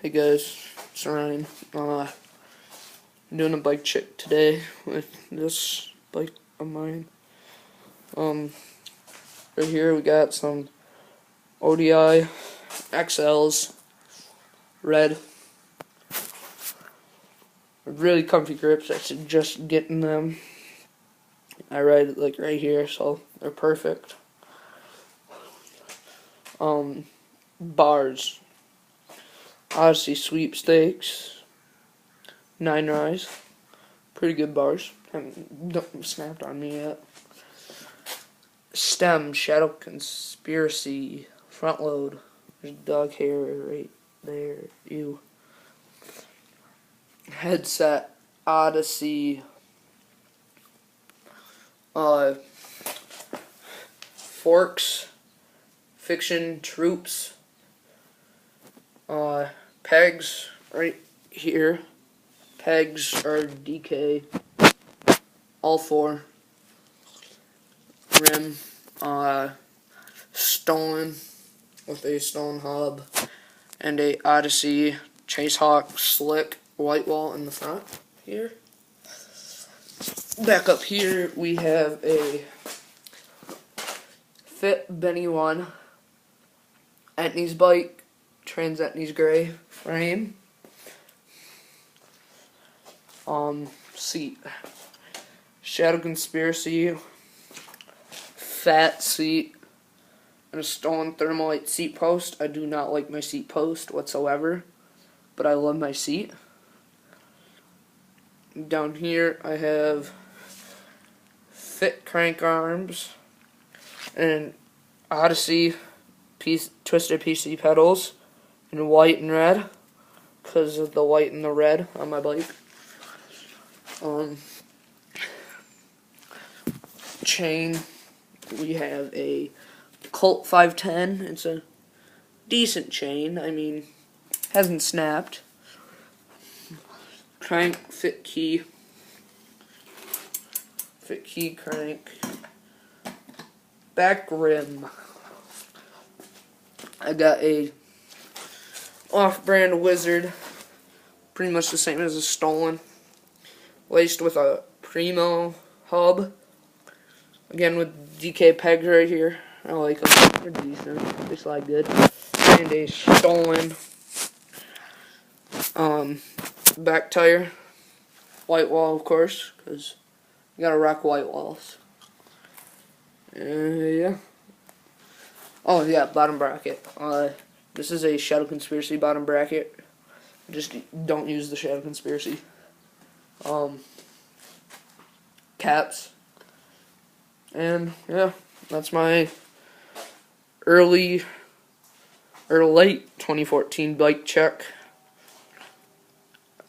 Hey guys, it's Ryan. I'm doing a bike check today with this bike of mine. Right here we got some ODI XLs, red. Really comfy grips. I suggest getting them. I ride it like right here, so they're perfect. Bars. Odyssey Sweepstakes. 9 Rise. Pretty good bars. Haven't snapped on me yet. Stem Shadow Conspiracy front load. There's dog hair right there. Ew. Headset Odyssey. Forks. Fiction Troops. Pegs right here. Pegs are DK. All four. Rim. Stolen with a stone hub and a Odyssey Chase Hawk slick white wall in the front here. Back up here we have a Fit Benny 1 Etnies bike, Trans Etnies gray frame. Seat. Shadow Conspiracy fat seat and a stolen Thermalite seat post. I do not like my seat post whatsoever, but I love my seat. Down here I have Fit crank arms and Odyssey twisted PC pedals in white and red because of the white and the red on my bike. Chain, we have a Colt 510. It's a decent chain. I mean, hasn't snapped. Crank, fit key crank. Back rim. I got a off-brand Wizard, pretty much the same as a stolen, laced with a Primo hub. Again with DK pegs right here. I like them. They're decent. They slide good. And a stolen back tire. White wall, of course, because you gotta rock white walls. Yeah. Oh, yeah, bottom bracket. This is a Shadow Conspiracy bottom bracket. Just don't use the Shadow Conspiracy. Caps. And, yeah, that's my early or late 2014 bike check.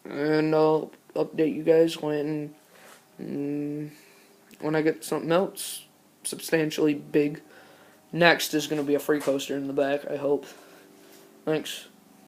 And I'll update you guys when I get something else substantially big. Next is going to be a free coaster in the back, I hope. Thanks.